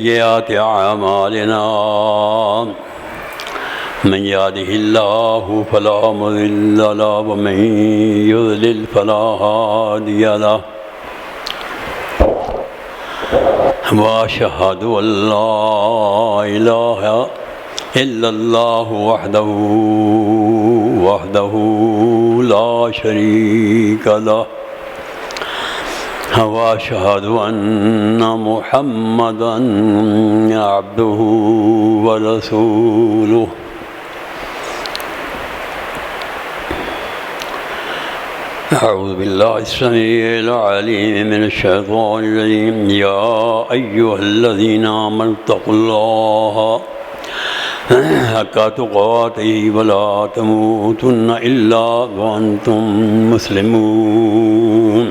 سيئات أعمالنا من يهده الله فلا مضل له ومن يضلل فلا هادي له وأشهد أن لا إله إلا الله وحده لا شريك له وأشهد أن محمدًا عبده ورسوله أعوذ بالله السميع العليم من الشيطان الرجيم يا أيها الذين آمنوا اتقوا الله حق تقاته ولا تموتن إلا وأنتم مسلمون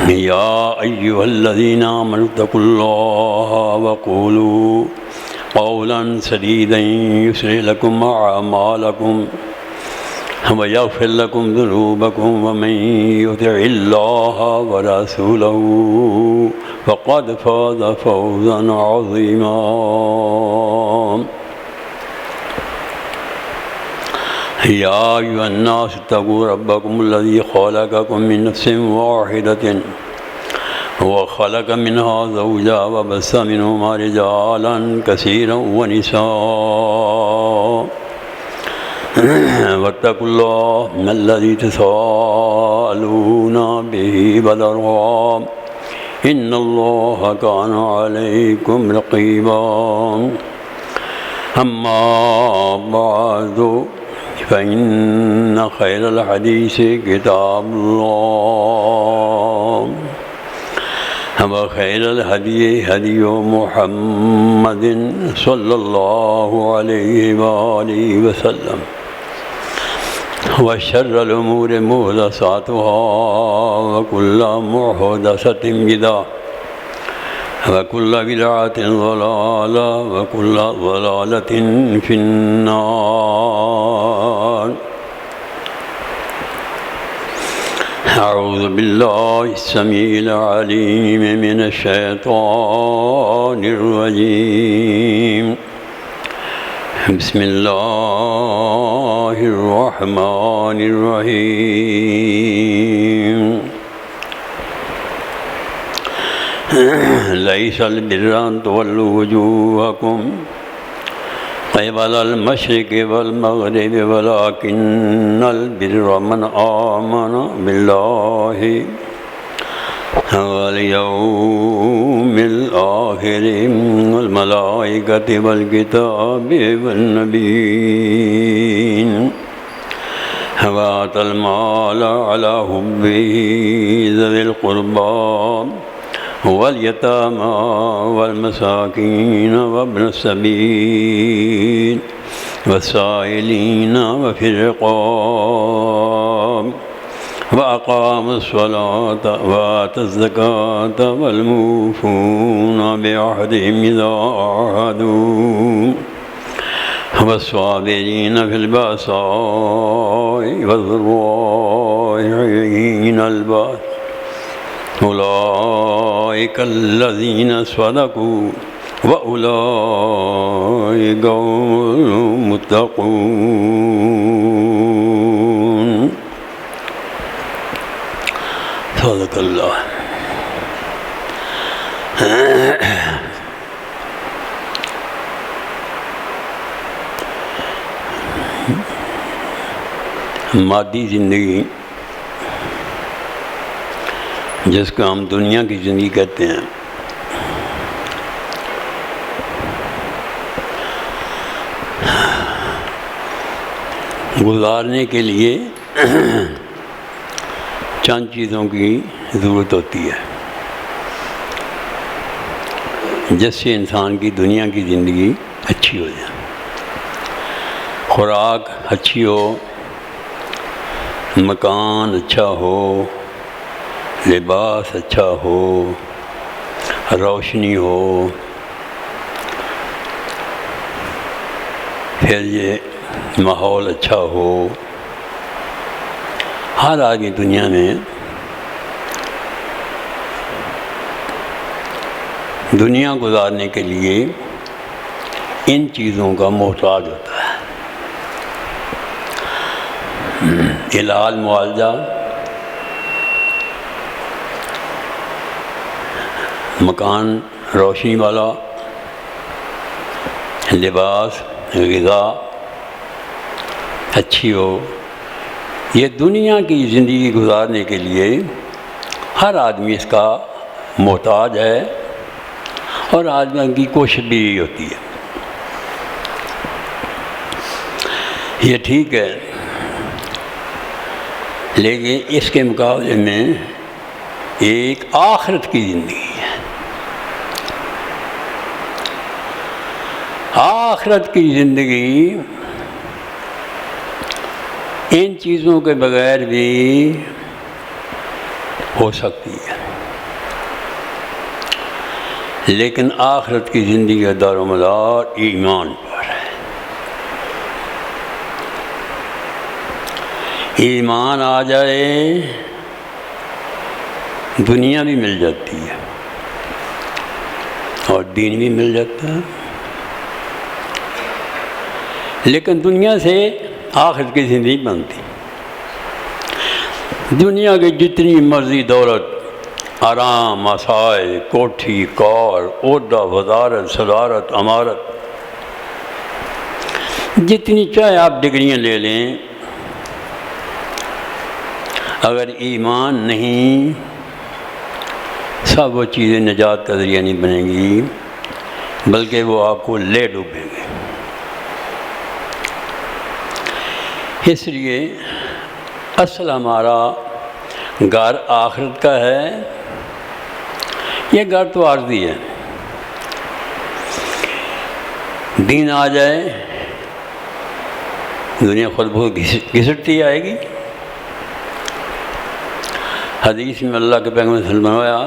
يا أيها الذين آمنوا اتقوا الله وقولوا قولا سديدا يصلح لكم أعمالكم ويغفر لكم ذنوبكم ومن يطع الله ورسوله فقد فاز فوزا عظيما يا أيها الناس اتقوا ربكم الذي خلقكم من نفس واحدة وخلق منها زوجها وبث منهما رجالا كثيرا ونساء واتقوا الله الذي تساءلون به والأرحام إن الله كان عليكم رقيبا أما بعد فإن خير الحديث كتاب الله وخير الهدي هدي محمد صلى الله عليه وآله وسلم وشر الأمور محدثاتها وكل محدثة بدعة وكل بدعة ضلالة وكل ضلالة في النار أعوذ بالله السميع العليم من الشيطان الرجيم بسم الله الرحمن الرحيم ليس البر أن تولوا وجوهكم قبل المشرق والمغرب ولكن البر من آمن بالله واليوم الآخر والملائكة والكتاب والنبيين وآتى المال على حبه ذوي القربى واليتامى والمساكين وابن السبيل والسائلين وفي الرقاب وأقاموا الصلاة وآتوا الزكاة والموفون بعهدهم إذا عاهدوا والصابرين في البأساء والضراء حين البأس أولئك الذين صدقوا وأولئك هم المتقون صدق الله مادی زندگی جس کو ہم دنیا کی زندگی کہتے ہیں، گزارنے کے لیے چند چیزوں کی ضرورت ہوتی ہے جس سے انسان کی دنیا کی زندگی اچھی ہو جائے۔ خوراک اچھی ہو، مکان اچھا ہو، لباس اچھا ہو، روشنی ہو، پھر یہ ماحول اچھا ہو۔ ہر آدمی دنیا میں دنیا گزارنے کے لیے ان چیزوں کا محتاج ہوتا ہے۔ علاج معالجہ، مکان روشنی والا، لباس، غذا اچھی ہو، یہ دنیا کی زندگی گزارنے کے لیے ہر آدمی اس کا محتاج ہے، اور آدمی کی کوشش بھی یہی ہوتی ہے۔ یہ ٹھیک ہے، لیکن اس کے مقابلے میں ایک آخرت کی زندگی ہے۔ آخرت کی زندگی ان چیزوں کے بغیر بھی ہو سکتی ہے، لیکن آخرت کی زندگی کا دار و مدار ایمان پر ہے۔ ایمان آ جائے دنیا بھی مل جاتی ہے اور دین بھی مل جاتا ہے، لیکن دنیا سے آخرت کی زندگی بنتی۔ دنیا کی جتنی مرضی دولت، آرام، مسائل، کوٹھی، کار، عہدہ، وزارت، صدارت، امارت، جتنی چاہے آپ ڈگریاں لے لیں، اگر ایمان نہیں، سب وہ چیزیں نجات کا ذریعہ نہیں بنیں گی، بلکہ وہ آپ کو لے ڈوبیں گے۔ اس لیے اصل ہمارا گھر آخرت کا ہے، یہ گھر تو عارضی ہے۔ دین آ جائے دنیا خود بخود گھسٹتی آئے گی۔ حدیث میں اللہ کے پیغمبر صلی اللہ علیہ وسلم نے فرمایا،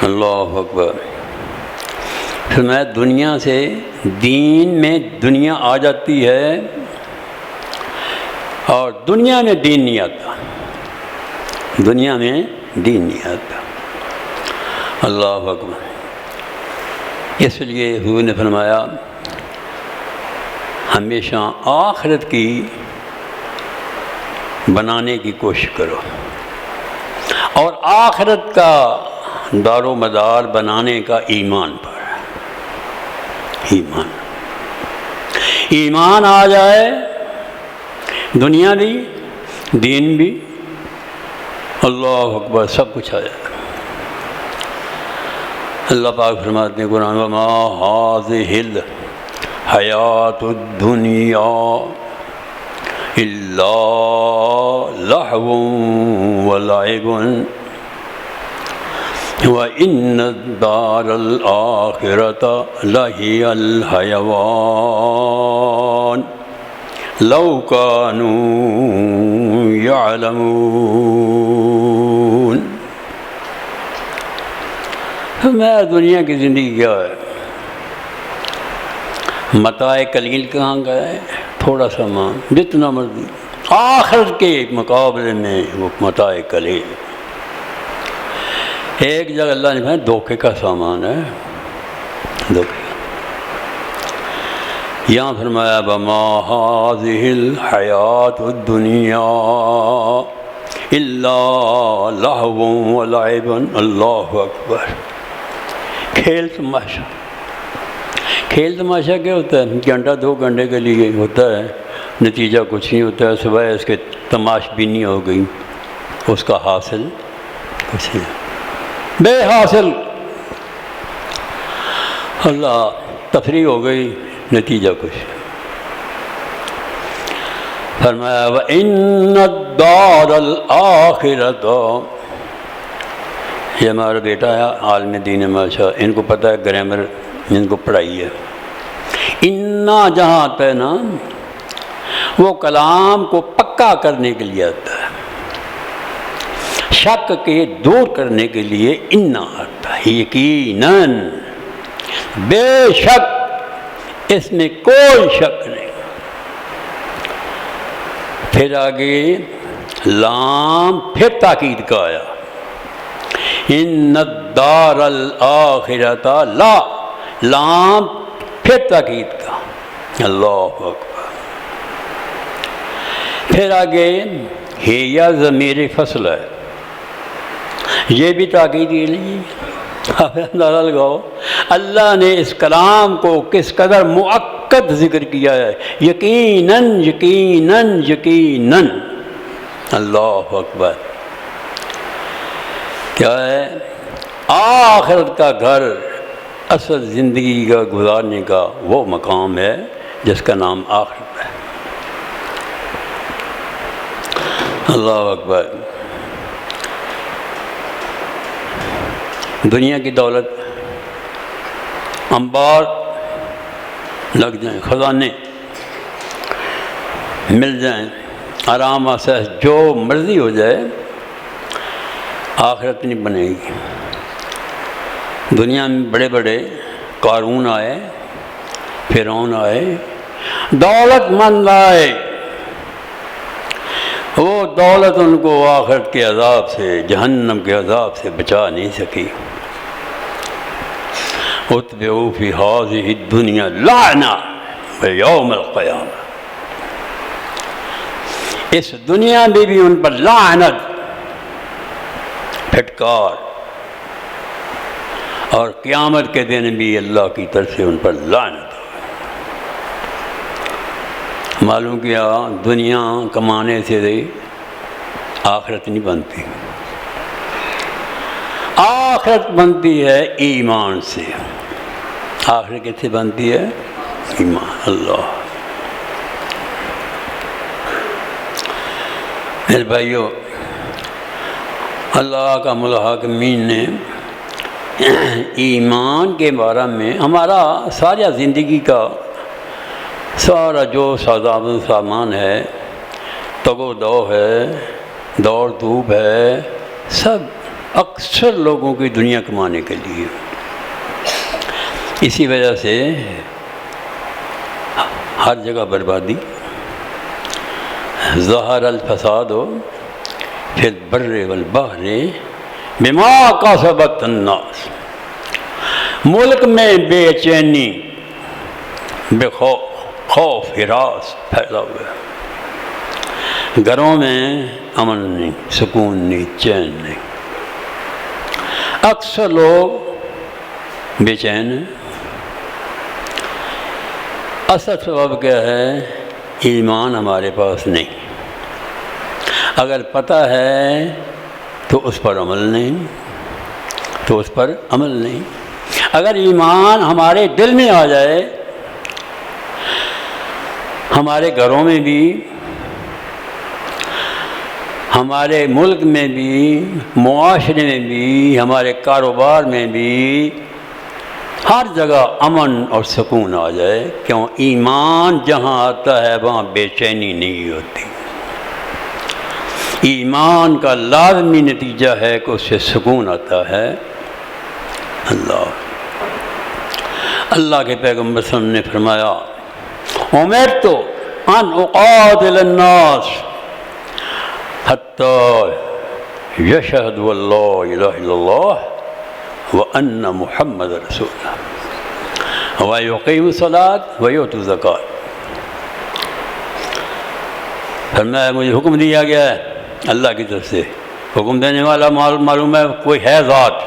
اللہ اکبر، فرمایا دنیا سے دین میں دنیا آ جاتی ہے اور دنیا میں دین نہیں آتا، دنیا میں دین نہیں آتا۔ اللہ اکبر۔ اس لیے حضور نے فرمایا ہمیشہ آخرت کی بنانے کی کوشش کرو، اور آخرت کا دار و مدار بنانے کا ایمان پر ہے۔ ایمان آ جائے دنیا بھی دین بھی، اللہ اکبر، سب کچھ آ جائے۔ اللہ پاک فرماتے ہیں قرآن، وما هذه الحیات الدنیا الا لہو ولعب وَإِنَّ الدَّارَ الْآخِرَةَ لَهِيَ الْحَيَوَانُ لَوْ كَانُوا يَعْلَمُونَ۔ میں دنیا کی زندگی کیا ہے؟ متاع قلیل کہاں گئے؟ تھوڑا سا مان، جتنا مرضی۔ آخرت کے مقابلے میں وہ متاع قلیل، ایک جگہ اللہ نے کہا دھوکے کا سامان ہے، دھوکے۔ یہاں فرمایا وما هذه الحیات الدنیا الا لہو ولعب۔ اللہ اکبر۔ کھیل تماشا، کھیل تماشا کیا ہوتا ہے؟ گھنٹہ دو گھنٹے کے لیے ہوتا ہے، نتیجہ کچھ نہیں ہوتا ہے، سوائے اس کے تماش بینی ہو گئی، اس کا حاصل کچھ نہیں، بے حاصل۔ اللہ، تفریح ہو گئی، نتیجہ کچھ۔ فرمایا وَإِنَّ الدَّارَ الْآخِرَةَ، یہ ہمارا بیٹا ہے عالم دین ماشاء، ان کو پتہ ہے گرامر، ان کو پڑھائی ہے۔ انا جہاں آتا ہے نا، وہ کلام کو پکا کرنے کے لیے آتا ہے، شک کے دور کرنے کے لیے انا آتا ہے۔ یقیناً، بے شک، اس میں کوئی شک نہیں۔ پھر آگے لام، پھر تاکید کا آیا، ان الدار الآخرۃ لا، لام پھر تاکید کا، اللہ اکبر۔ پھر آگے ہیا ضمیر فصل ہے، یہ بھی تاکید کے لیے۔ آپ اندازہ لگاؤ اللہ نے اس کلام کو کس قدر مؤکد ذکر کیا ہے، یقیناً یقیناً یقیناً، اللہ اکبر۔ کیا ہے؟ آخرت کا گھر، اصل زندگی کا گزارنے کا وہ مقام ہے جس کا نام آخرت ہے، اللہ اکبر۔ دنیا کی دولت، انبار لگ جائیں، خزانے مل جائیں، آرام آسائش جو مرضی ہو جائے، آخرت نہیں بنے گی۔ دنیا میں بڑے بڑے قارون آئے، فرعون آئے، دولت مند آئے، وہ دولت ان کو آخرت کے عذاب سے، جہنم کے عذاب سے بچا نہیں سکی۔ اتبعوا فی ہذہ الدنیا لعنہ ویوم القیامہ، اس دنیا میں بھی ان پر لعنت، پھٹکار، اور قیامت کے دن بھی اللہ کی طرف سے ان پر لعنت۔ معلوم کیا دنیا کمانے سے آخرت نہیں بنتی، آخرت بنتی ہے ایمان سے۔ آخرت کس سے بنتی ہے؟ ایمان، اللہ۔ میرے بھائیو، اللہ کا ملحقین نے ایمان کے بارے میں ہمارا سارا زندگی کا سارا جو سامان ہے، تگ و دو ہے، دوڑ دھوپ ہے، سب اکثر لوگوں کی دنیا کمانے کے لیے۔ اسی وجہ سے ہر جگہ بربادی، ظہر الفساد ہو فی البر والبحر بما کسبت الناس، ملک میں بے چینی، بے خوف ہراس پھیلا ہوا ہے، گھروں میں امن نہیں، سکون نہیں، چین نہیں، اکثر لوگ بے چین ہیں۔ اصل سبب کیا ہے؟ ایمان ہمارے پاس نہیں، اگر پتہ ہے تو اس پر عمل نہیں، اگر ایمان ہمارے دل میں آ جائے، ہمارے گھروں میں بھی، ہمارے ملک میں بھی، معاشرے میں بھی، ہمارے کاروبار میں بھی، ہر جگہ امن اور سکون آ جائے۔ کیوں؟ ایمان جہاں آتا ہے وہاں بے چینی نہیں ہوتی۔ ایمان کا لازمی نتیجہ ہے کہ اس سے سکون آتا ہے۔ اللہ کے پیغمبر صلی اللہ علیہ وسلم نے فرمایا، امرت ان اقاتل الناس حتی یشہدوا لا الہ الا اللہ وان محمد رسول اللہ ویقیموا الصلاۃ ویؤتوا الزکاۃ۔ فرمایا مجھے حکم دیا گیا ہے اللہ کی طرف سے، حکم دینے والا معلوم ہے کوئی ہے ذات،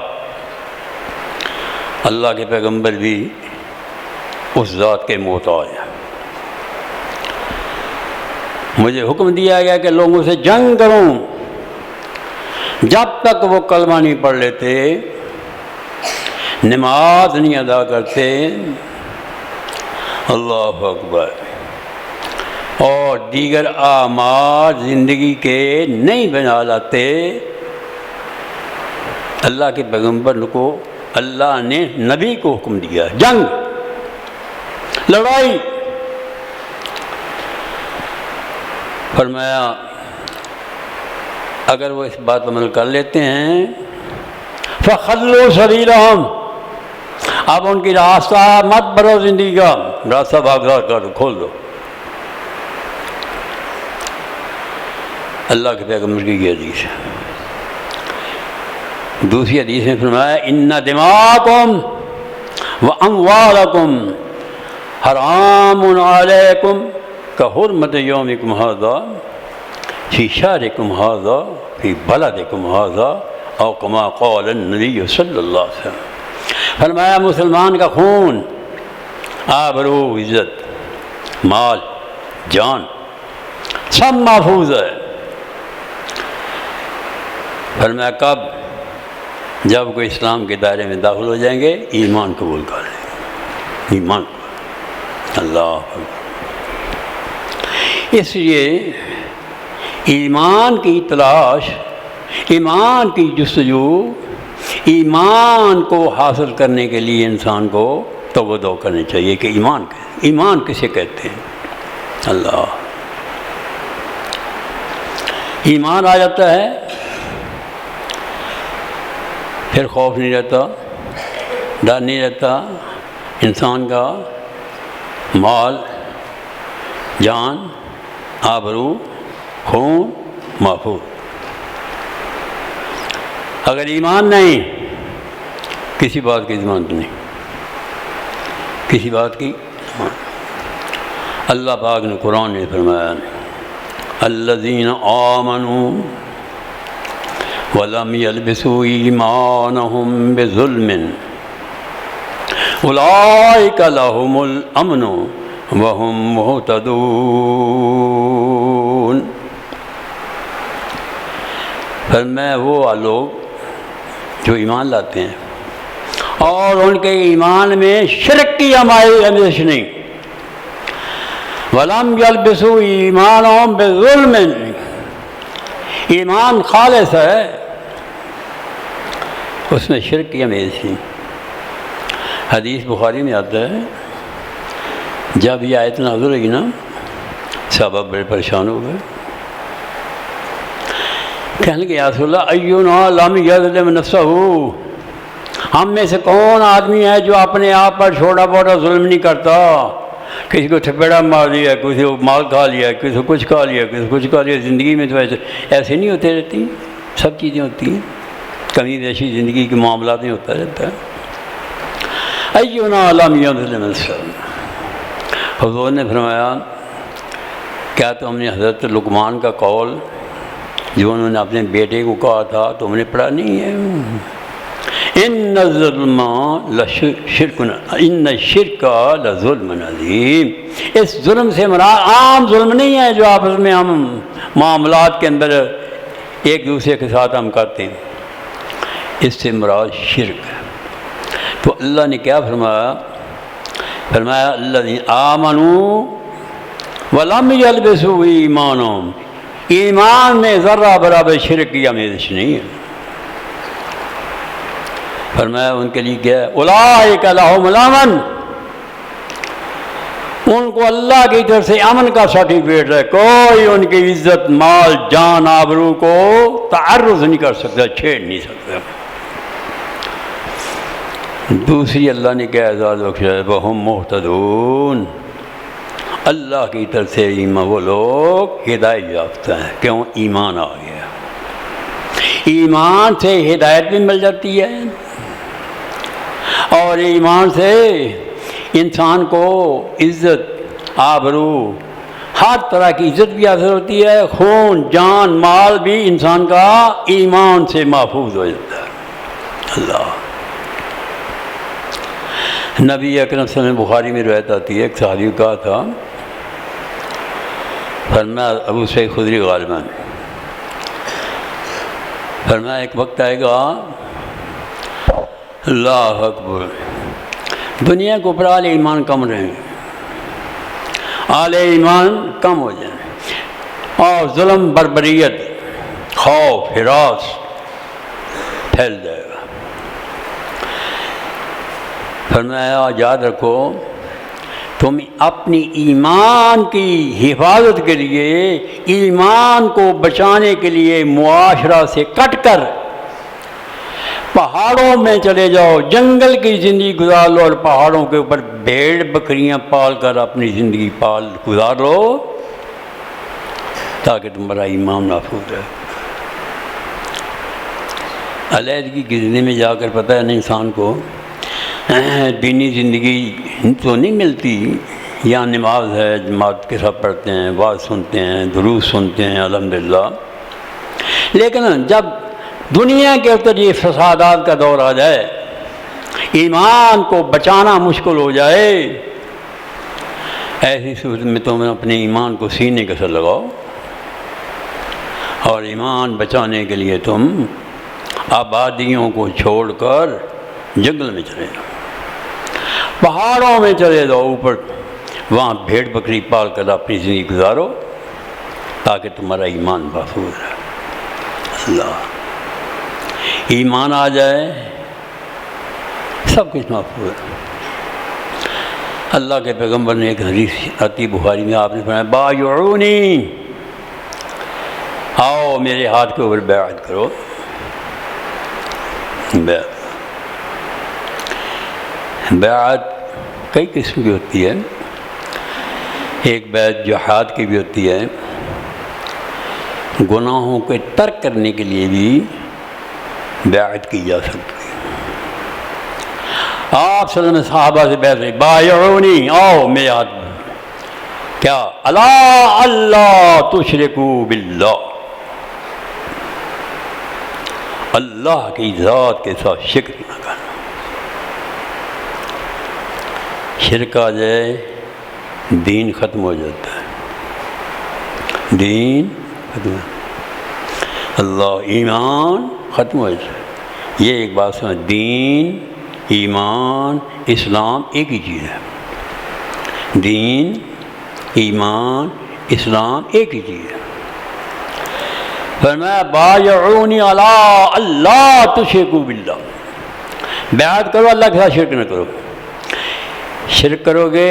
اللہ کے پیغمبر بھی اس ذات کے محتاج ہیں۔ مجھے حکم دیا گیا کہ لوگوں سے جنگ کروں جب تک وہ کلمہ نہیں پڑھ لیتے، نماز نہیں ادا کرتے، اللہ اکبر، اور دیگر اعمال زندگی کے نہیں بنا لاتے۔ اللہ کے پیغمبر کو اللہ نے نبی کو حکم دیا جنگ، لڑائی۔ فرمایا اگر وہ اس بات پر عمل کر لیتے ہیں فخلوا سبیلہم، اب ان کی راستہ مت بھرو، زندگی کا راستہ بھاگزار کر دو، کھول دو۔ اللہ کے پیغمبر کی یہ حدیث ہے۔ دوسری حدیث میں فرمایا ان دماءکم واموالکم حرام علیکم کحرمت یومکم ھذا فی شہرکم ھذا فی بلدکم ھذا او کما قال النبی صلی اللہ علیہ وسلم۔ فرمایا مسلمان کا خون، آبرو، عزت، مال، جان سب محفوظ ہے۔ فرمایا کب؟ جب کوئی اسلام کے دائرے میں داخل ہو جائیں گے، ایمان قبول کر لیں گے، ایمان۔ اللہ اکبر۔ اس لیے ایمان کی تلاش، ایمان کی جستجو، ایمان کو حاصل کرنے کے لیے انسان کو توجہ کرنی چاہیے کہ ایمان کسے کہتے ہیں۔ اللہ، ایمان آ جاتا ہے پھر خوف نہیں رہتا، ڈر نہیں رہتا، انسان کا مال، جان، آبرو، خون محفوظ۔ اگر ایمان نہیں، کسی بات کی ضمانت نہیں، کسی بات کی ضمانت۔ اللہ پاک نے قرآن میں فرمایا الذین آمنوا ولم یلبسوا ایمانہم بظلم اولئک لہم الامن وہم مہتدون۔ فرمایا وہ لوگ جو ایمان لاتے ہیں اور ان کے ایمان میں شرک کی آمیزش نہیں، وَلَمْ يَلْبِسُوا إِيمَانَهُمْ بِظُلْمٍ، ایمان خالص ہے، اس میں شرک کی آمیزش نہیں۔ حدیث بخاری میں آتا ہے جب یہ آیت نازل ہوئی نا، صحابہ بڑے پریشان ہو گئے، کہنے کہ یا رسول اللہ اینا لم یظلم نفسہ، ہم میں سے کون آدمی ہے جو اپنے آپ پر چھوٹا موٹا ظلم نہیں کرتا؟ کسی کو تھپیڑا مار دیا، کسی کو مال کھا لیا، کسی کو کچھ کھا لیا، کسی کو کچھ کھا لیا۔ زندگی میں تو ایسے نہیں ہوتے رہتی، سب چیزیں ہوتی ہیں، کمی بیشی زندگی کے معاملات میں ہوتا رہتا ہے۔ اینا لم یظلم نفسہ، حضور نے فرمایا کیا تم نے حضرت لقمان کا قول جو انہوں نے اپنے بیٹے کو کہا تھا تم نے پڑھا نہیں ہے؟ ان الظلم لشرک، ان الشرک لظلم عظیم۔ اس ظلم سے مراد عام ظلم نہیں ہے جو آپس میں ہم معاملات کے اندر ایک دوسرے کے ساتھ ہم کرتے ہیں، اس سے مراد شرک ہے۔ تو اللہ نے کیا فرمایا؟ فرمایا الذین آمنوا ولم یلبسوا ایمانہم، ایمان میں ذرہ برابر شرک کی آمیزش نہیں ہے۔ فرمایا ان کے لیے کیا ہے؟ اولئک لہم الامن، ان کو اللہ کی طرف سے امن کا سرٹیفکیٹ ہے، کوئی ان کی عزت، مال، جان، آبرو کو تعرض نہیں کر سکتا، چھیڑ نہیں سکتا۔ دوسری اللہ نے کیا اعزاز بخشا ہے؟ وہم مہتدون، اللہ کی طرف سے ایمان وہ لوگ ہدایت یافتہ ہیں۔ کیوں؟ ایمان آ گیا، ایمان سے ہدایت بھی مل جاتی ہے، اور ایمان سے انسان کو عزت، آبرو، ہر طرح کی عزت بھی حاصل ہوتی ہے، خون، جان، مال بھی انسان کا ایمان سے محفوظ ہو جاتا ہے۔ اللہ، نبی اکرم صلی اللہ علیہ وسلم بخاری میں روایت آتی ہے، ایک صحابی کو کہا تھا، فرمایا ابو سعید خدری غالباً، فرمایا ایک وقت آئے گا، اللہ اکبر، دنیا کے اوپر اہل ایمان کم رہیں گے، اہل ایمان کم ہو جائیں، اور ظلم، بربریت، خوف، ہراس پھیل جائے گا۔ فرمایا یاد رکھو تم اپنی ایمان کی حفاظت کے لیے، ایمان کو بچانے کے لیے معاشرہ سے کٹ کر پہاڑوں میں چلے جاؤ، جنگل کی زندگی گزار لو، اور پہاڑوں کے اوپر بھیڑ بکریاں پال کر اپنی زندگی گزار لو، تاکہ تمہارا ایمان محفوظ ہے۔ علیحدگی کی زندگی میں جا کر پتہ ہے نا انسان کو دینی زندگی تو نہیں ملتی. یہاں نماز ہے، جماعت کے ساتھ پڑھتے ہیں، واعظ سنتے ہیں، دروس سنتے ہیں الحمدللہ، لیکن جب دنیا کے اوپر یہ فسادات کا دور آ جائے، ایمان کو بچانا مشکل ہو جائے، ایسی صورت میں تم اپنے ایمان کو سینے کے ساتھ لگاؤ اور ایمان بچانے کے لیے تم آبادیوں کو چھوڑ کر جنگل میں چلے جاؤ، پہاڑوں میں چلے جاؤ اوپر، وہاں بھیڑ بکری پال کر اپنی زندگی گزارو تاکہ تمہارا ایمان محفوظ رہے. اللہ ایمان آ جائے سب کچھ محفوظ ہے. اللہ کے پیغمبر نے ایک حدیث آتی بخاری میں، آپ نے فرمایا بایعونی، آؤ میرے ہاتھ کے اوپر بیعت کرو. بیعت کئی قسم کی ہوتی ہے، ایک بیعت جہاد کی بھی ہوتی ہے، گناہوں کے ترک کرنے کے لیے بھی بیعت کی جا سکتی ہے. آپ صلی اللہ علیہ وسلم صحابہ سے بیعت ہوئی بایعونی، آؤ میرے ہاتھ میں، کیا اللہ تشرکوا باللہ، اللہ کی ذات کے ساتھ شرک نہ کرنا. شرک آ جائے دین ختم ہو جاتا ہے، دین ختم، اللہ ایمان ختم ہو جاتا ہے. یہ ایک بات سمجھ، دین ایمان اسلام ایک ہی چیز ہے، دین ایمان اسلام ایک ہی چیز ہے. فرمایا بایعونی علی اللہ تشرکوا باللہ، بیعت کرو اللہ کے ساتھ شرک نہ کرو. شرک کرو گے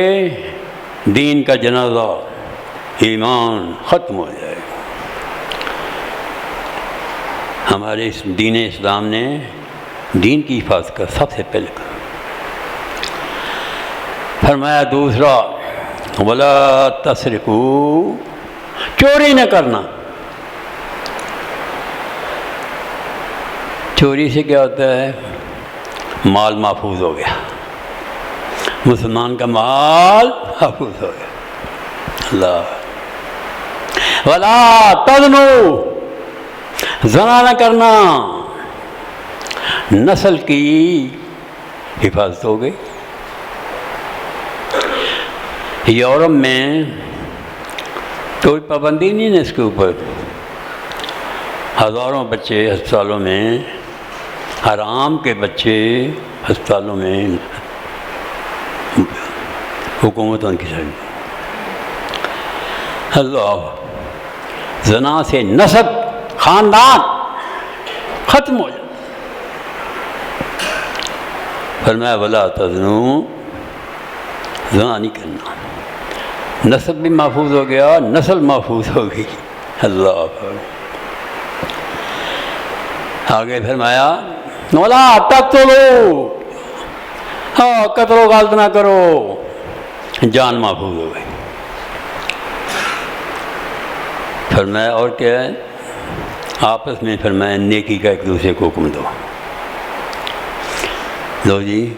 دین کا جنازہ، ایمان ختم ہو جائے گا. ہمارے اس دین اسلام نے دین کی حفاظت کا سب سے پہلے کہا. فرمایا دوسرا ولا تسرقوا، چوری نہ کرنا. چوری سے کیا ہوتا ہے؟ مال محفوظ ہو گیا، مسلمان کا مال محفوظ ہو گیا. اللہ ولا تزنوا، زنا نہ کرنا، نسل کی حفاظت ہو گئی. یورپ میں کوئی پابندی نہیں ہے اس کے اوپر، ہزاروں بچے ہسپتالوں میں، حرام کے بچے ہسپتالوں میں حکومتوں کی سائڈ. اللہ زنا سے نسب خاندان ختم ہو جائے. فرمایا ولا تزنوا، زنا نہیں کرنا، نسب بھی محفوظ ہو گیا، نسل محفوظ ہو گئی. اللہ آگے فرمایا ولا تقتلوا، قتل و غارت نہ کرو، جان محفوظ ہو گئی. فرمایا اور کیا ہے؟ آپس میں فرمایا نیکی کا ایک دوسرے کو حکم دو. لو جی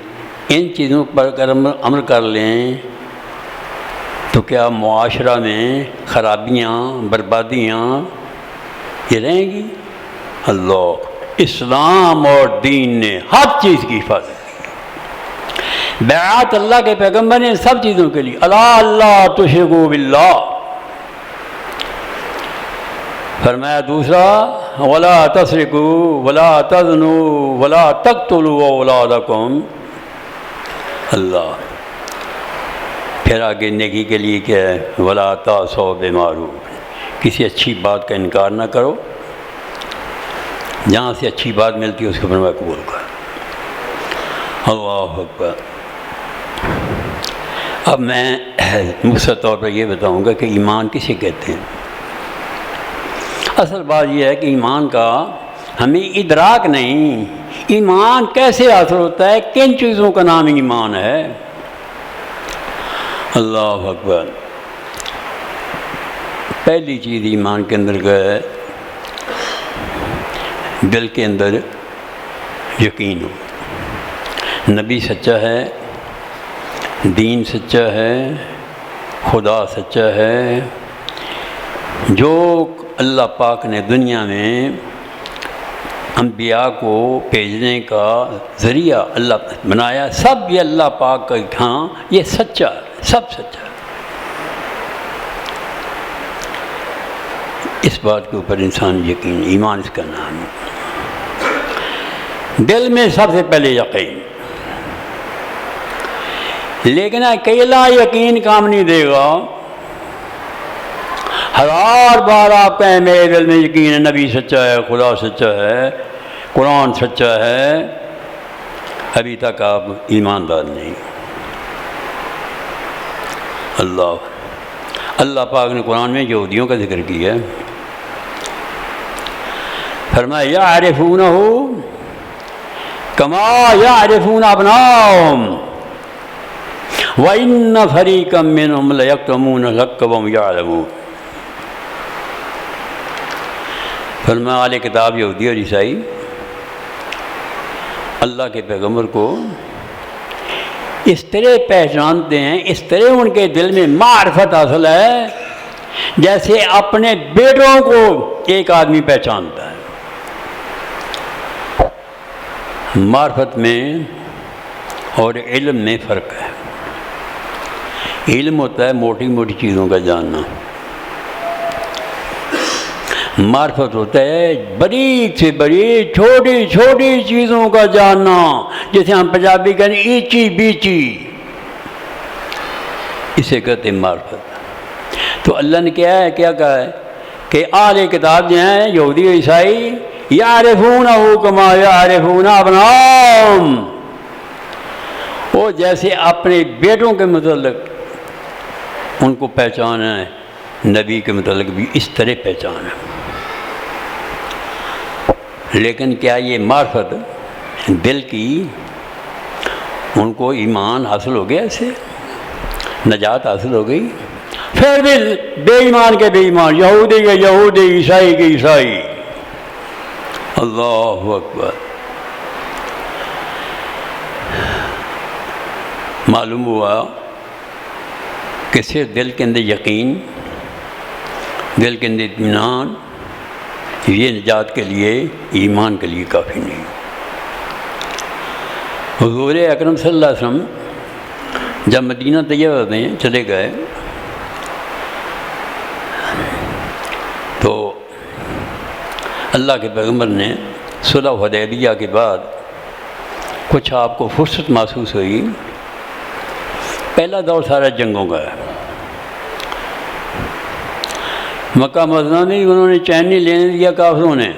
ان چیزوں پر اگر عمل کر لیں تو کیا معاشرہ میں خرابیاں بربادیاں یہ رہیں گی؟ اللہ اسلام اور دین نے ہر چیز کی حفاظت کی. بیعت اللہ کے پیغمبر نے سب چیزوں کے لیے اللہ تشرکوا باللہ. فرمایا دوسرا ولا تسرقوا ولا تزنوا ولا تقتلوا اولادکم. اللہ پھر آگے نیکی کے لیے کیا ہے؟ ولا تعصوا بمعروف، کسی اچھی بات کا انکار نہ کرو، جہاں سے اچھی بات ملتی ہے اس کو فرمایا قبول کر. اللہ اکبر. اب میں مختصر طور پر یہ بتاؤں گا کہ ایمان کسے کہتے ہیں. اصل بات یہ ہے کہ ایمان کا ہمیں ادراک نہیں، ایمان کیسے حاصل ہوتا ہے، کن چیزوں کا نام ایمان ہے. اللہ اکبر. پہلی چیز ایمان کے اندر کا ہے، دل کے اندر یقین ہو، نبی سچا ہے، دین سچا ہے، خدا سچا ہے، جو اللہ پاک نے دنیا میں انبیاء کو بھیجنے کا ذریعہ اللہ بنایا، سب یہ اللہ پاک کا ہاں یہ سچا ہے، سب سچا ہے۔ اس بات کے اوپر انسان یقین، ایمان اس کا نام ہے، دل میں سب سے پہلے یقین۔ لیکن اکیلا یقین کام نہیں دے گا، ہزار بار آپ کہیں میرے دل میں یقین ہے، نبی سچا ہے، خدا سچا ہے، قرآن سچا ہے، ابھی تک آپ ایماندار نہیں۔ اللہ پاک نے قرآن میں یہودیوں کا ذکر کیا ہے، فرمایا یعرفونہ کما یعرفون ابناءہم وَإِنَّ فَرِيقًا مِّنْهُمْ لَيَكْتُمُونَ الْحَقَّ وَهُمْ يَعْلَمُونَ۔ فرمایا اہل کتاب یہودی اور عیسائی اللہ کے پیغمبر کو اس طرح پہچانتے ہیں، اس طرح ان کے دل میں معرفت حاصل ہے جیسے اپنے بیٹوں کو ایک آدمی پہچانتا ہے۔ معرفت میں اور علم میں فرق ہے۔ علم ہوتا ہے موٹی موٹی چیزوں کا جاننا، معرفت ہوتا ہے بڑی سے بڑی چھوٹی چھوٹی چیزوں کا جاننا، جیسے ہم پنجابی کہتے ہیں ایچی بیچی، اسے کہتے ہیں معرفت۔ تو اللہ نے کیا کہا ہے کہ اہل کتاب جو ہیں یہودی و عیسائی یعرفونہ کما یعرفون ابناءہم، وہ جیسے اپنے بیٹوں کے متعلق ان کو پہچان ہے، نبی کے متعلق بھی اس طرح پہچان ہے۔ لیکن کیا یہ معرفت دل کی ان کو ایمان حاصل ہو گیا، اسے نجات حاصل ہو گئی؟ پھر بھی بے ایمان کے بے ایمان، یہودی کے یہودی، عیسائی کے عیسائی۔ اللہ اکبر۔ معلوم ہوا کہ صرف دل کے اندر یقین، دل کے اندر اطمینان، یہ نجات کے لیے، ایمان کے لیے کافی نہیں۔ حضور اکرم صلی اللہ علیہ وسلم جب مدینہ طیبہ میں چلے گئے تو اللہ کے پیغمبر نے صلح حدیبیہ کے بعد کچھ آپ کو فرصت محسوس ہوئی۔ پہلا دور سارا جنگوں کا ہے، مکہ مدینہ میں انہوں نے چین نہیں لینے دیا کافروں نے،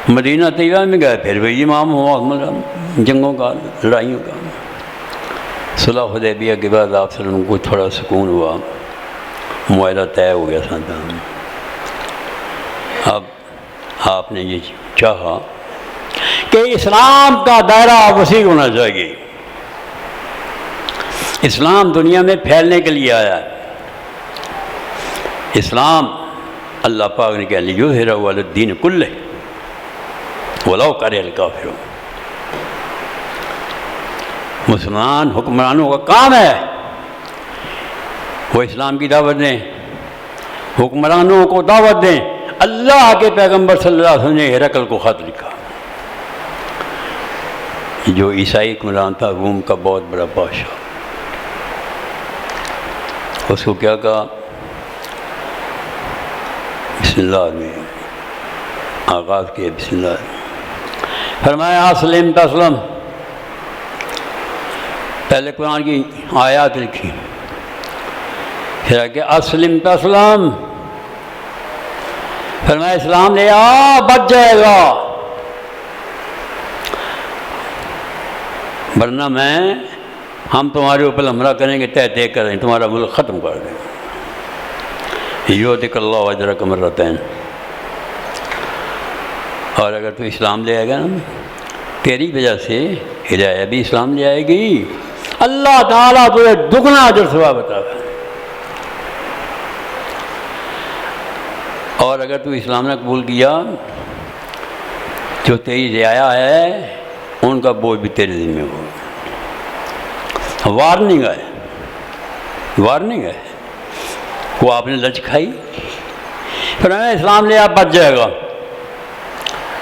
مدینہ طیبہ میں گئے پھر وہی امام ہوا جنگوں کا، لڑائیوں کا۔ صلح حدیبیہ کے بعد آپ صلی اللہ علیہ وسلم کو تھوڑا سکون ہوا، معاہدہ طے ہو گیا تھا۔ اب آپ نے یہ چاہا کہ اسلام کا دائرہ وسیع ہونا چاہیے، اسلام دنیا میں پھیلنے کے لیے آیا ہے۔ اسلام اللہ پاک نے کہا لیظہرہ علی الدین کلہ ولو کرہ الکافرون۔ مسلمان حکمرانوں کا کام ہے وہ اسلام کی دعوت دیں، حکمرانوں کو دعوت دیں۔ اللہ کے پیغمبر صلی اللہ علیہ وسلم نے ہرقل کو خط لکھا، جو عیسائی حکمران تھا، روم کا بہت بڑا بادشاہ۔ اس کو کیا کہا؟ بسم اللہ میں آغاز کیا، بسم اللہ، فرمایا اسلم تسلم۔ پہلے قرآن کی آیات لکھی، پھر کہ اسلم تسلم، فرمایا اسلام لے آ بچ جائے گا، ورنہ ہم تمہارے اوپر حملہ کریں گے، طے کریں گے، تمہارا ملک ختم کر دیں گے۔ یؤتک اللہ اجرک مرتین۔ اور اگر تو اسلام لے آئے گا نا، تیری وجہ سے ہدایت بھی اسلام لے آئے گی، اللہ تعالیٰ تجھے دگنا اجر ثواب عطا کرے۔ اور اگر تو اسلام نے قبول کیا جو تیری رعایا ہے ان کا بوجھ بھی تیرے ذمہ ہوگا. وارننگ ہے، وارننگ ہے. وہ آپ نے لچ کھائی، پھر اسلام لے آپ بچ جائے گا.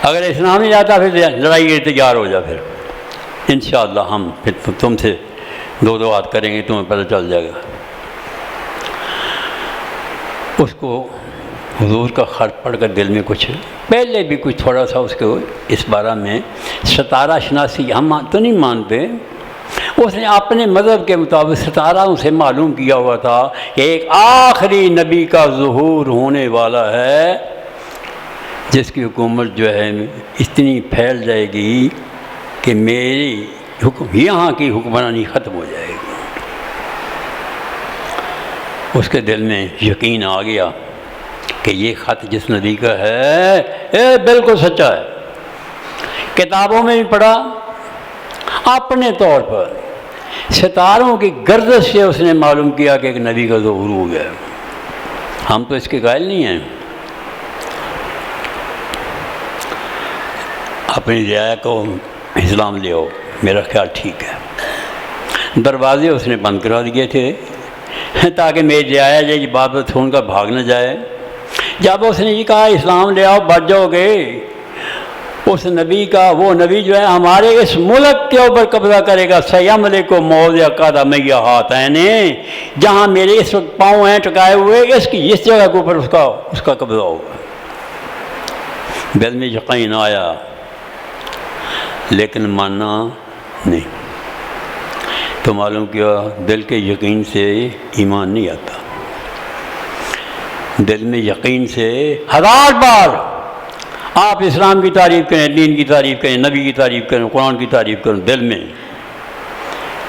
اگر اسلام نہیں جاتا پھر لڑائی کے تیار ہو جا. پھر انشاءاللہ ہم پھر تم سے دو بات کریں گے، تمہیں پتہ چل جائے گا. اس کو حضور کا خط پڑھ کر دل میں کچھ پہلے بھی کچھ تھوڑا سا اس کو اس بارے میں ستارہ شناسی ہم تو نہیں مانتے. اس نے اپنے مذہب کے مطابق ستاروں سے معلوم کیا ہوا تھا کہ ایک آخری نبی کا ظہور ہونے والا ہے جس کی حکومت جو ہے اتنی پھیل جائے گی کہ میری یہاں کی حکمرانی ختم ہو جائے گی. اس کے دل میں یقین آ گیا کہ یہ خط جس نبی کا ہے بالکل سچا ہے. کتابوں میں بھی پڑھا، اپنے طور پر ستاروں کی گردش سے اس نے معلوم کیا کہ ایک نبی کا ظہور ہو گیا. ہم تو اس کے قائل نہیں ہیں. اپنی رعایا کو اسلام لے آؤ، میرا خیال ٹھیک ہے. دروازے اس نے بند کرا دیے تھے تاکہ میری رعایا یہ بات سن کر بھاگ نہ جائے. جب اس نے یہ کہا اسلام لے آؤ بچ جاؤ گے، اس نبی کا وہ نبی جو ہے ہمارے اس ملک کے اوپر قبضہ کرے گا. سیملک کو موضع قدمیہ ہاتین، جہاں میرے اس وقت پاؤں ہیں ٹکائے ہوئے، اس کی اس جگہ کے اوپر اس کا قبضہ ہوگا. دل میں یقین آیا لیکن ماننا نہیں. تو معلوم کیا دل کے یقین سے ایمان نہیں آتا. دل میں یقین سے 1000 بار آپ اسلام کی تعریف کریں، دین کی تعریف کریں، نبی کی تعریف کریں، قرآن کی تعریف کریں دل میں،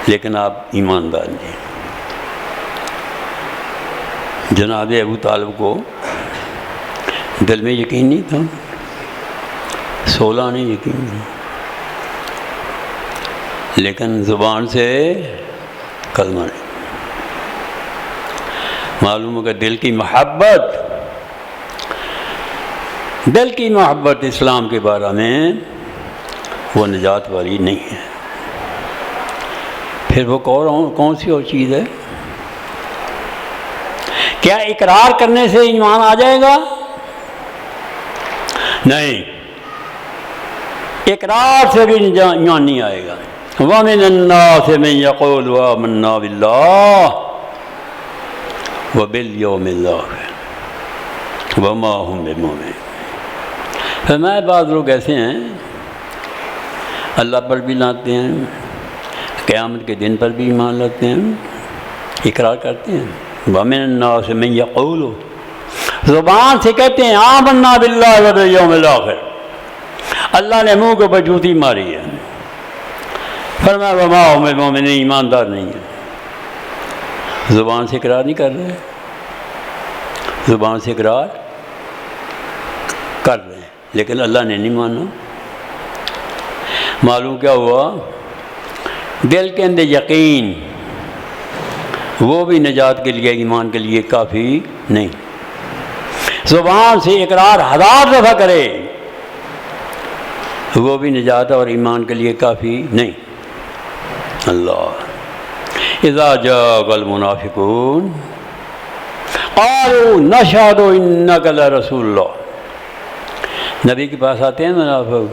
لیکن آپ ایماندار نہیں. جناب ابو طالب کو دل میں یقین نہیں تھا، 16 نے یقین تھا، لیکن زبان سے کلمہ نہیں. معلوم ہوگا دل کی محبت اسلام کے بارے میں وہ نجات والی نہیں ہے. پھر وہ کون سی اور چیز ہے؟ کیا اقرار کرنے سے ایمان آ جائے گا؟ نہیں، اقرار سے بھی ایمان نہیں آئے گا. وَمِنَ النَّاسِ مَن يَقُولُ آمَنَّا بِاللَّهِ وَبِالْيَوْمِ الْآخِرِ وَمَا هُمْ بِمُؤْمِنِينَ. فرمایا بعض لوگ ایسے ہیں اللہ پر بھی لاتے ہیں، قیامت کے دن پر بھی ایمان لاتے ہیں، اقرار کرتے ہیں. وَمِنَ النَّاسِ مَن يَقُولُ، زبان سے کہتے ہیں آمنا باللہ وبالیوم الآخر، اللہ نے منہ کو بجوتی ماری ہے. فرمایا وما هم بمؤمنین، ایماندار نہیں ہے. زبان سے اقرار نہیں کر رہے، زبان سے اقرار کر رہے ہیں لیکن اللہ نے نہیں مانا. معلوم کیا ہوا؟ دل کے اندر یقین وہ بھی نجات کے لیے، ایمان کے لیے کافی نہیں. زبان سے اقرار 1000 دفعہ کرے وہ بھی نجات اور ایمان کے لیے کافی نہیں. اللہ اذا جاء المنافقون قالوا نشهد انك لرسول اللہ. نبی کے پاس آتے ہیں منافق،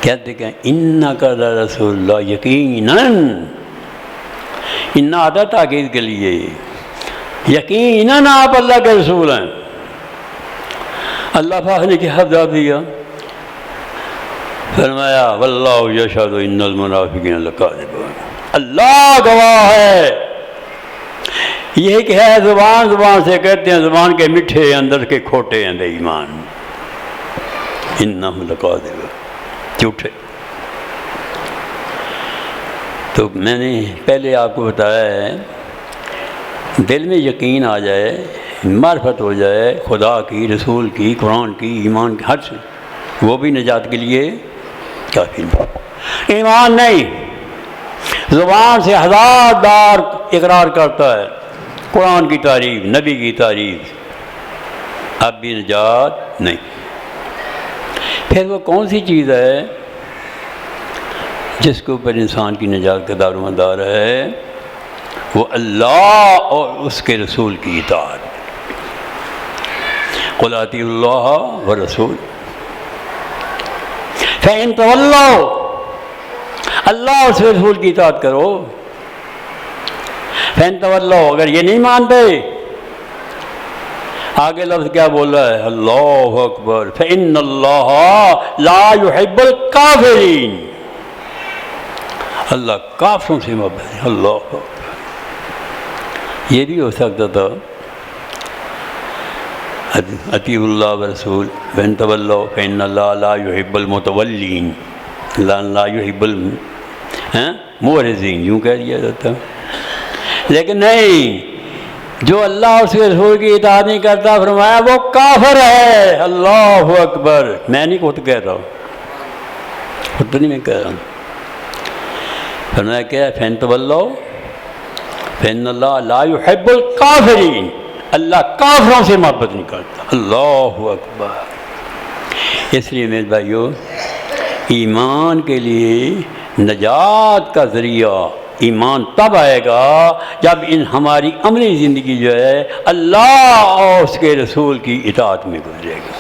کہتے کہ انک لرسول اللہ، یقیناً آتا تاکید کے لیے، یقیناً آپ اللہ کے رسول ہیں. اللہ پاک نے کیا جواب دیا؟ فرمایا واللہ یشہد ان المنافقین لکاذبون، اللہ گواہ ہے. یہ کہ ہے زبان سے کہتے ہیں، زبان کے میٹھے اندر کے کھوٹے ہیں بے ایمان. انہم لکاذبون، جھوٹے. تو میں نے پہلے آپ کو بتایا ہے دل میں یقین آ جائے، معرفت ہو جائے خدا کی، رسول کی، قرآن کی، ایمان کی، ہر سے وہ بھی نجات کے لیے کافی نہیں. ایمان نہیں، زبان سے 1000 بار اقرار کرتا ہے قرآن کی تعریف، نبی کی تعریف، اب بھی نجات نہیں. پھر وہ کون سی چیز ہے جس کے اوپر انسان کی نجات کا دار و مدار ہے؟ وہ اللہ اور اس کے رسول کی اطاعت۔ قُلْ اطیعوا اللَّهَ وَالرَّسُولَ فَإِن تَوَلَّوْا، اللہ اور اس کے رسول کی اطاعت کرو۔ فَإِن تَوَلَّوْا، اگر یہ نہیں مانتے، آگے لفظ کیا بول رہا ہے؟ اللہ اکبر، فَإِنَّ اللَّهَ لَا يُحِبُّ الْكَافِرِينَ، اللہ کافروں سے محبت ہے۔ اللہ اکبر۔ یہ بھی ہو سکتا تھا اطیعوا اللہ ورسول فإن تولوا فإن اللہ لا يحب المتولین، لا يحب المعرضین، یوں کہہ دیا جاتا، لیکن نہیں، جو اللہ اس کے رسول کی اطاعت نہیں کرتا، فرمایا وہ کافر ہے۔ اللہ اکبر۔ میں نہیں خود کہہ رہا ہوں، خود تو نہیں میں کہہ رہا ہوں، فرمایا کیا ہے؟ فإن تولوا فإن اللہ لا يحب الکافرین، اللہ کافروں سے محبت نہیں کرتا۔ اللہ اکبر۔ اس لیے میرے بھائیو، ایمان کے لیے نجات کا ذریعہ ایمان تب آئے گا جب ہماری عملی زندگی جو ہے اللہ اور اس کے رسول کی اطاعت میں گزرے گی۔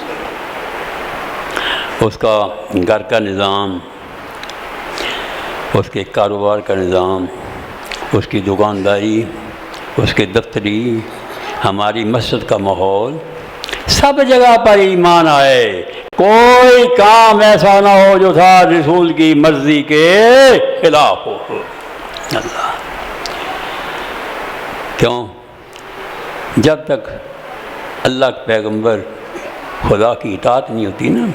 اس کا گھر کا نظام، اس کے کاروبار کا نظام، اس کی دکانداری، اس کے دفتری، ہماری مسجد کا ماحول، سب جگہ پر ایمان آئے، کوئی کام ایسا نہ ہو جو تھا رسول کی مرضی کے خلاف ہو۔ اللہ کیوں؟ جب تک اللہ کے پیغمبر خدا کی اطاعت نہیں ہوتی نا،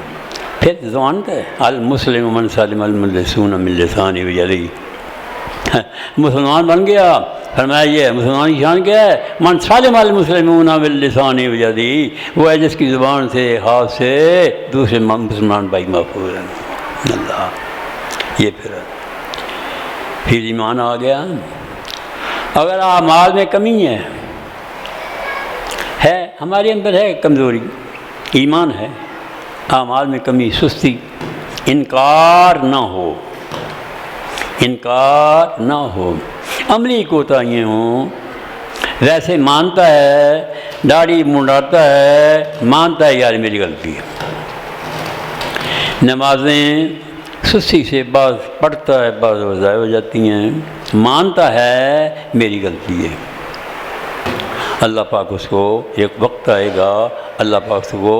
پھر زبان ہے المسلم من سلم المسلمون من لسانہ ویدہ، مسلمان بن گیا، فرمایا یہ مسلمان کی شان کیا ہے؟ من سلم المسلمون من لسانہ ویدہ، وہ ہے جس کی زبان سے، ہاتھ سے دوسرے مسلمان بھائی محفوظ ہیں۔ اللہ یہ پھر ایمان آ گیا۔ اگر اعمال میں کمی ہے ہمارے اندر ہے کمزوری، ایمان ہے، اعمال میں کمی، سستی، انکار نہ ہو، انکار نہ ہو، عملی کوتاہیاں ہوں، ویسے مانتا ہے، داڑھی منڈاتا ہے، مانتا ہے یار میری غلطی ہے، نمازیں سستی سے بعض پڑھتا ہے، بعض ضائع ہو جاتی ہیں، مانتا ہے میری غلطی ہے، اللہ پاک اس کو ایک وقت آئے گا، اللہ پاک اس کو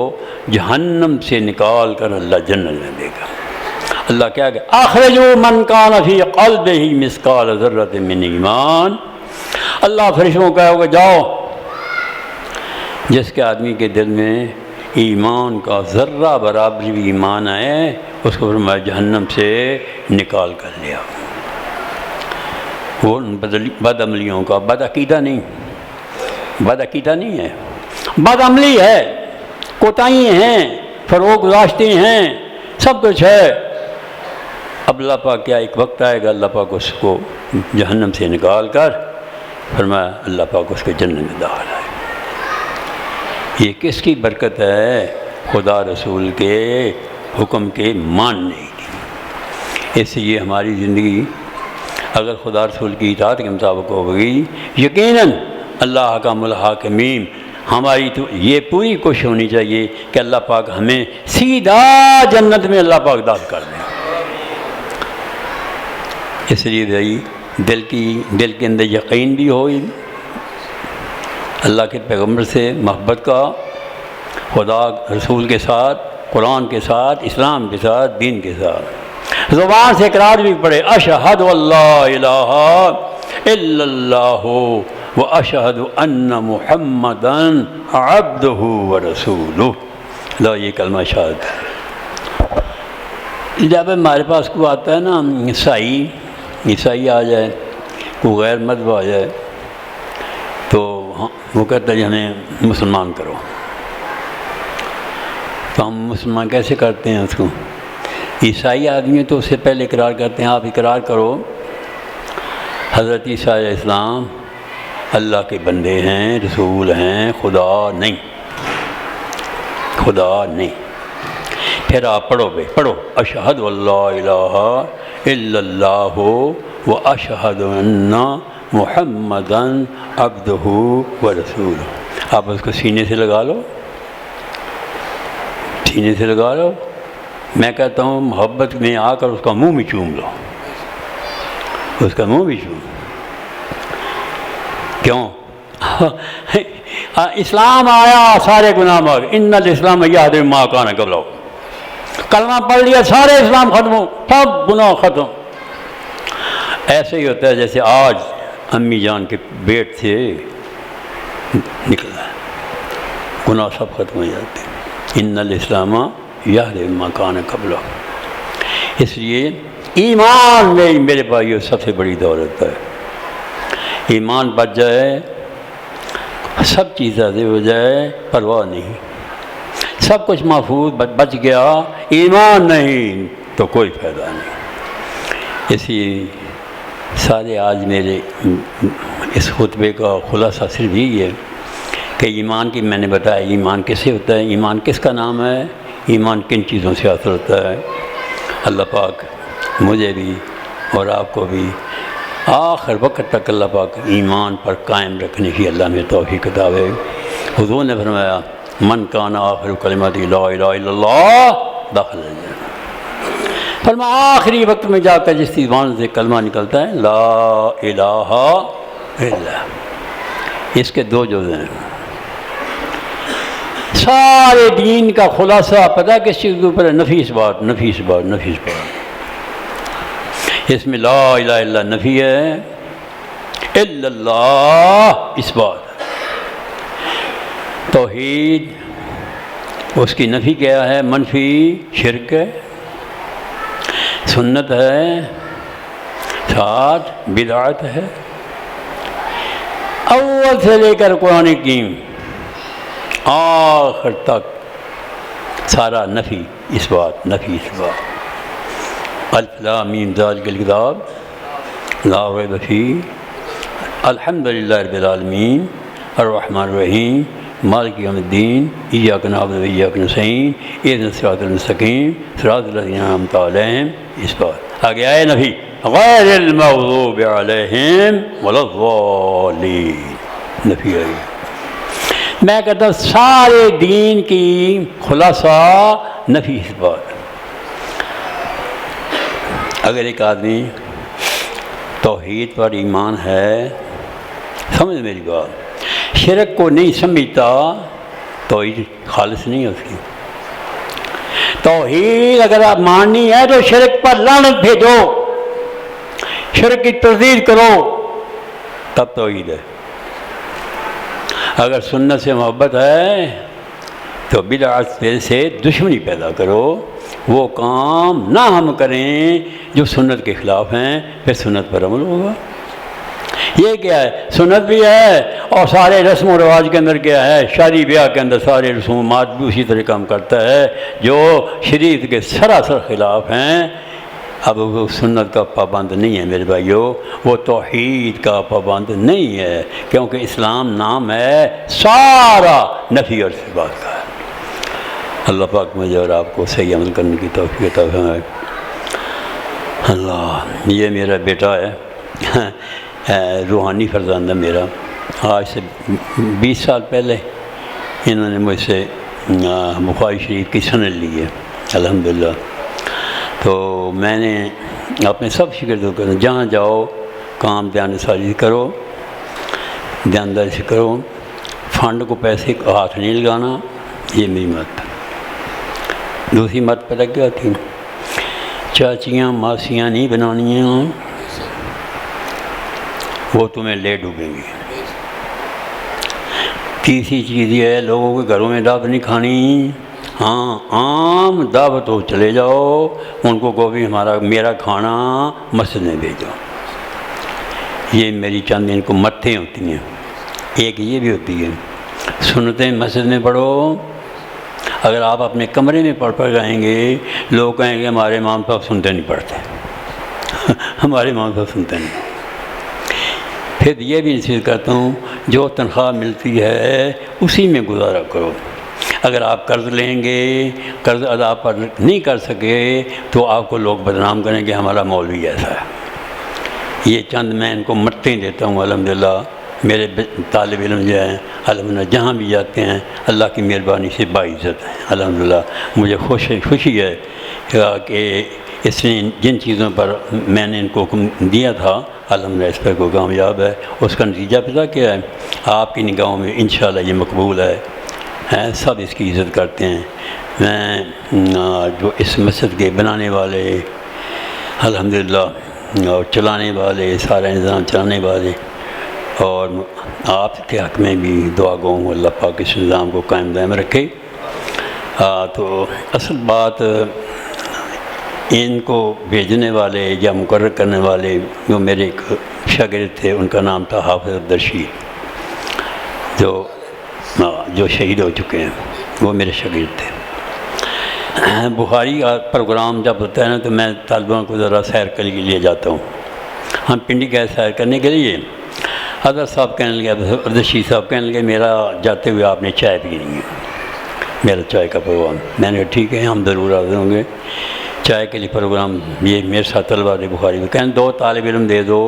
جہنم سے نکال کر اللہ جنت میں دے گا۔ اللہ کیا کہ اخرجوا من کان فی قلبہ مثقال ذرۃ من ایمان، اللہ فرشتوں کو کہے گا جاؤ، جس کے آدمی کے دل میں ایمان کا ذرہ برابر بھی ایمان آئے، اس کو فرمایا جہنم سے نکال کر لیا۔ وہ بد عملیوں کا، بد عقیدہ نہیں، بد عقیدہ نہیں ہے، بد عملی ہے، کوتاہی ہیں، فروغ گزاشتے ہیں، سب کچھ ہے۔ اب اللہ پاک کیا ایک وقت آئے گا، اللہ پاک اس کو جہنم سے نکال کر فرمایا اللہ پاک اس کے جنت میں داخل آئے۔ یہ کس کی برکت ہے؟ خدا رسول کے حکم کے ماننے کی۔ اس لیے ہماری زندگی اگر خدا رسول کی اطاعت کے مطابق ہوگی، یقیناً اللہ حکم الحاکمین، ہماری تو یہ پوری کوشش ہونی چاہیے کہ اللہ پاک ہمیں سیدھا جنت میں اللہ پاک داخل کر دیں۔ اس لیے بھائی دل کے اندر یقین بھی ہو اللہ کے پیغمبر سے محبت کا، خدا رسول کے ساتھ، قرآن کے ساتھ، اسلام کے ساتھ، دین کے ساتھ، زبان سے اقرار بھی پڑے اشہد اللہ الہ الا اللہ واشہد ان محمدا عبدہ ورسولہ، لا یہ کلمہ شہادت ہے۔ جب ہمارے پاس کوئی آتا ہے نا عیسائی آ جائے، کوئی غیر مذہب آ جائے، تو وہ کہتا ہے ہمیں مسلمان کرو، تو ہم مسلمان کیسے کرتے ہیں اس کو؟ عیسائی آدمی تو اس سے پہلے اقرار کرتے ہیں، آپ اقرار کرو حضرت عیسیٰ علیہ السلام اللہ کے بندے ہیں، رسول ہیں، خدا نہیں، خدا نہیں۔ پھر آپ پڑھو بھائی، پڑھو اشہد اللہ الہ الا اللہ و اشہد ان محمدً عبدہ و رسولہ۔ آپ اس کو سینے سے لگا لو، سینے سے لگا لو۔ میں کہتا ہوں محبت میں آ کر اس کا منہ بھی چوم لو، اس کا منہ بھی چوم۔ کیوں؟ اسلام آیا سارے گناہ معاف، ان الاسلام یہدم ما کان قبلہ۔ کلمہ پڑھ لیا سارے اسلام ختم ہو، سب گناہ ختم۔ ایسے ہی ہوتا ہے جیسے آج امی جان کے پیٹ سے نکلا ہے، گناہ سب ختم ہو جاتے ہیں۔ ان الاسلام یہدم ما کان قبلہ۔ اس لیے ایمان میں میرے بھائیو سب سے بڑی دولت ہے۔ ایمان بچ جائے سب چیزیں ہو جائے پرواہ نہیں، سب کچھ محفوظ بچ گیا، ایمان نہیں تو کوئی فائدہ نہیں۔ اسی سارے آج میرے اس خطبے کا خلاصہ صرف یہی ہے کہ ایمان کی میں نے بتایا ایمان کیسے ہوتا ہے، ایمان کس کا نام ہے، ایمان کن چیزوں سے حاصل ہوتا ہے۔ اللہ پاک مجھے بھی اور آپ کو بھی آخر وقت تک اللہ پاک ایمان پر قائم رکھنے کی اللہ میں توفیق عطا ہے۔ حضور نے فرمایا من کان آخر کلمۃ لا الہ الا اللہ دخل الجنہ۔ فرمایا آخری وقت میں جا کر جس زبان سے کلمہ نکلتا ہے لا الہ الا، اس کے دو جزء ہیں۔ سارے دین کا خلاصہ پتہ ہے کس چیز کے اوپر ہے؟ نفیس بات، نفیس بات، نفیس بات۔ اس میں لا الہ الا نفی ہے، الا اللہ اس بات۔ توحید اس کی نفی کیا ہے؟ منفی شرک ہے، سنت ہے، ساتھ بدعت ہے۔ اول سے لے کر قرآن کریم آخر تک سارا نفی اس بات، نفی اس بات۔ الف لام میم ذالک الکتاب لا ریب فیہ الحمدللہ رب العالمین الرحمن الرحیم مالک یوم الدین ایاک نعبد و ایاک نستعین اہدنا الصراط المستقیم صراط الذین انعمت علیہم، اس بات۔ آگے آئے نفی غیر المغضوب علیہم ولا الضالین، نفی آئی۔ میں کہتا ہوں سارے دین کی خلاصہ نفی اس بات۔ اگر ایک آدمی توحید پر ایمان ہے، سمجھ میری بات، شرک کو نہیں سمجھتا، توحید خالص نہیں ہے اس کی۔ توحید اگر آپ ماننی ہے تو شرک پر لعنت بھیجو، شرک کی تردید کرو، تب توحید ہے۔ اگر سنت سے محبت ہے تو بدعت سے دشمنی پیدا کرو، وہ کام نہ ہم کریں جو سنت کے خلاف ہیں، پھر سنت پر عمل ہوگا۔ یہ کیا ہے؟ سنت بھی ہے اور سارے رسم و رواج کے اندر کیا ہے؟ شادی بیاہ کے اندر سارے رسومات بھی اسی طرح کام کرتا ہے جو شریعت کے سراسر خلاف ہیں۔ اب وہ سنت کا پابند نہیں ہے میرے بھائیو، وہ توحید کا پابند نہیں ہے، کیونکہ اسلام نام ہے سارا نفی اور ثبات کا ہے۔ اللہ پاک مجھے اور آپ کو صحیح عمل کرنے کی توفیق عطا فرمائے۔ اللہ، یہ میرا بیٹا ہے، روحانی فرزند ہے میرا۔ آج سے 20 سال پہلے انہوں نے مجھ سے بخاری شریف کی سند لی ہے الحمدللہ۔ تو میں نے اپنے سب شاگردوں کو جہاں جاؤ کام دیانتداری سے کرو، دیانتداری سے کرو، فنڈ کو پیسے کو ہاتھ نہیں لگانا، یہ میری مت۔ دوسری مت پتہ کیا تھی؟ چاچیاں ماسیاں نہیں بنانی ہیں، وہ تمہیں لے ڈوبیں گی۔ تیسری چیز یہ ہے لوگوں کے گھروں میں دعوت نہیں کھانی، ہاں عام دعوت ہو چلے جاؤ، ان کو کہو بھی میرا کھانا مسجد میں بھیجو۔ یہ میری چند ان کو متیں ہوتی ہیں۔ ایک یہ بھی ہوتی ہے سنتیں مسجد میں پڑھو، اگر آپ اپنے کمرے میں پڑھ جائیں گے لوگ کہیں گے ہمارے امام صاحب سنتے نہیں پڑھتے ہمارے امام صاحب سنتے نہیں۔ پھر یہ بھی نصیحت کرتا ہوں جو تنخواہ ملتی ہے اسی میں گزارا کرو۔ اگر آپ قرض لیں گے، قرض ادا پر نہیں کر سکے تو آپ کو لوگ بدنام کریں گے ہمارا مولوی ایسا ہے۔ یہ چند میں ان کو مرتیں دیتا ہوں الحمدللہ۔ میرے طالب علم جو ہیں الحمدللہ جہاں بھی جاتے ہیں اللہ کی مہربانی سے باعزت ہیں الحمدللہ۔ مجھے خوشی ہے کہ اس نے جن چیزوں پر میں نے ان کو حکم دیا تھا الحمدللہ اس پر کو کامیاب ہے۔ اس کا نتیجہ پتہ کیا ہے؟ آپ کی نگاہوں میں انشاءاللہ یہ مقبول ہے، سب اس کی عزت کرتے ہیں۔ میں جو اس مسجد کے بنانے والے الحمدللہ اور چلانے والے، سارا نظام چلانے والے، اور آپ کے حق میں بھی دعا گو ہوں اللہ پاک اس نظام کو قائم دائم رکھے۔ تو اصل بات ان کو بھیجنے والے یا مقرر کرنے والے جو میرے ایک شاگرد تھے، ان کا نام تھا حافظ عبدالرشید، جو شہید ہو چکے ہیں، وہ میرے شاگرد تھے۔ بخاری کا پروگرام جب ہوتا ہے نا تو میں طالبوں کو ذرا سیر کے لیے جاتا ہوں۔ ہم پنڈی گئے سیر کرنے کے لیے، حضرت صاحب کہنے لگے، عبدالرشید صاحب کہنے لگے میرا جاتے ہوئے آپ نے چائے پینی ہے، میرا چائے کا پروگرام۔ میں نے کہا ٹھیک ہے ہم ضرور حاضر ہوں گے چائے کے لیے پروگرام۔ یہ میرے ساتھ طلباء بخاری میں کہیں 2 طالب علم دے دو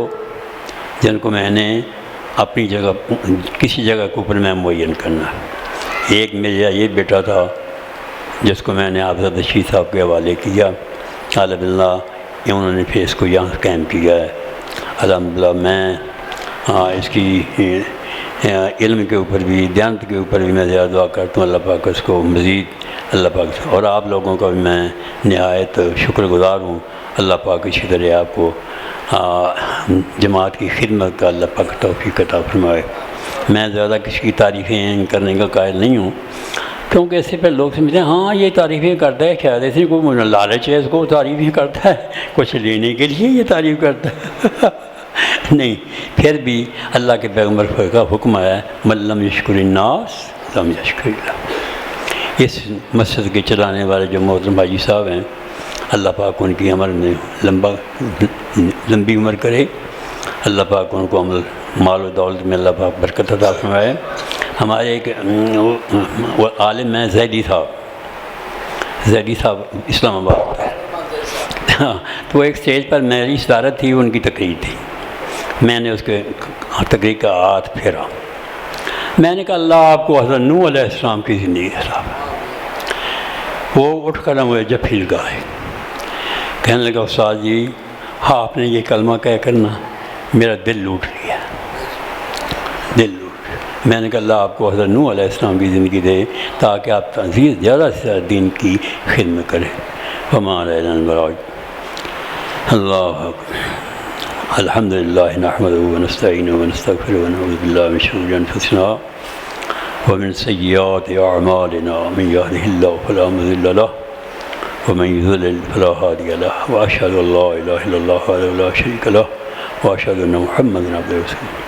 جن کو میں نے اپنی جگہ کسی جگہ کے اوپر میں معین کرنا۔ ایک میرا یہ بیٹا تھا جس کو میں نے آپ عبدالرشید صاحب کے حوالے کیا الحمدللہ، انہوں نے پھر اس کو یہاں قائم کیا ہے الحمدللہ۔ میں اس کی علم کے اوپر بھی، دیانت کے اوپر بھی میں زیادہ دعا کرتا ہوں اللہ پاک اس کو مزید اللہ پاک، اور آپ لوگوں کا بھی میں نہایت شکر گزار ہوں۔ اللہ پاک اسی طرح آپ کو جماعت کی خدمت کا اللہ پاک توفیق عطا فرمائے۔ میں زیادہ کسی کی تعریفیں کرنے کا قائل نہیں ہوں، کیونکہ اس سے پھر لوگ سمجھتے ہیں ہاں یہ تعریفیں کرتا ہے، شاید اس کو لالچ ہے، اس کو تعریفیں کرتا ہے، کچھ لینے کے لیے یہ تعریف کرتا ہے نہیں، پھر بھی اللہ کے پیغمبر کا حکم ہے من لم یشکر الناس لم یشکر اللہ۔ اس مسجد کے چلانے والے جو محترم حاجی صاحب ہیں، اللہ پاک ان کی عمر میں لمبی عمر کرے، اللہ پاک ان کو عمل مال و دولت میں اللہ پاک برکت عطا فرمائے۔ ہمارے ایک عالم ہیں زیدی صاحب اسلام آباد، تو ایک اسٹیج پر میری صدارت تھی، ان کی تقریر تھی، میں نے اس کے تقریر کا ہاتھ پھیرا، میں نے کہا اللہ آپ کو حضرت نوح علیہ السلام کی زندگی صاحب۔ وہ اٹھ کر مجھے جفی لگائے، کہنے لگا استاد جی آپ نے یہ کلمہ کہہ کرنا میرا دل لوٹ لیا، دل لوٹ۔ میں نے کہا اللہ آپ کو حضرت نوح علیہ السلام کی زندگی دے تاکہ آپ زیادہ سے زیادہ دین کی خدمت کریں۔ وما علینا البلاغ۔ اللہ الحمدللہ نحمدہ ونستعینہ ونستغفرہ ونعوذ باللہ من شرور انفسنا ومن سیئات اعمالنا، من یہدہ اللہ فلا مضل لہ ومن یضلل فلا ہادی لہ، واشہد ان لا الہ الا اللہ وحدہ لا شریک لہ واشہد ان محمدا عبدہ ورسولہ۔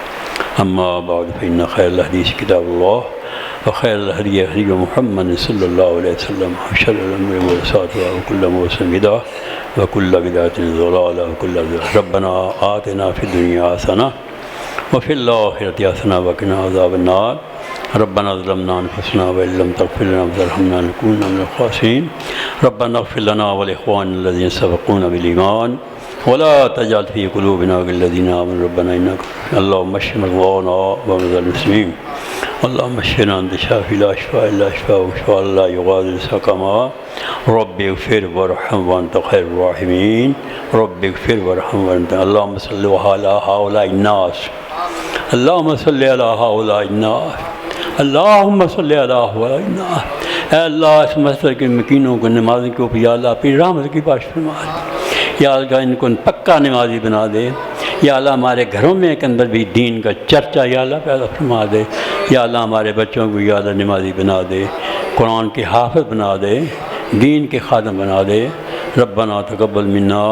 اما بعد فإن خیر الحدیث کتاب اللہ وخیر الہدی ہدی محمد صلی اللہ علیہ وسلم وشر الامور محدثاتها وکل محدثۃ بدعہ وکل بدعۃ ضلالہ وکل ضلالہ۔ ربنا آتنا فی الدنیا حسنہ وفی الآخرۃ حسنہ وقنا عذاب النار۔ ربنا ظلمنا انفسنا وان لم تغفر لنا وترحمنا لنكونن من الخاسرین۔ ربنا اغفر لنا ولاخواننا الذين سبقونا بالایمان ولا تجعل في قلوبنا غلا للذين آمنوا ربنا إنك اللهم اشف مرضانا ومرضى المسلمين اللهم اشفنا أنت الشافي لا شفاء إلا شفاءك شفاء لا يغادر سقما رب اغفر وارحم وأنت خير الراحمين رب اغفر وارحم وأنت اللهم صل على هؤلاء الناس اللهم صل على هؤلاء الناس اللهم صل على هؤلاء الناس۔ اے اللہ اس مسجد کے مکینوں کو نمازی کو یا اللہ اپنی رحمت کی بخش فرما، یا اللہ ان کو پکا نمازی بنا دے، یا اللہ ہمارے گھروں میں ایک اندر بھی دین کا چرچا یا اللہ پیدا فرما دے، یا اللہ ہمارے بچوں کو یا اللہ نمازی بنا دے، قرآن کے حافظ بنا دے، دین کے خادم بنا دے۔ ربنا تقبل منا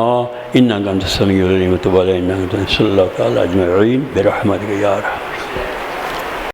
انک انت السمیع العلیم وتب علینا انک انت التواب الرحیم۔ صلی اللہ تعالی اجمعین برحمتک یا ارحم۔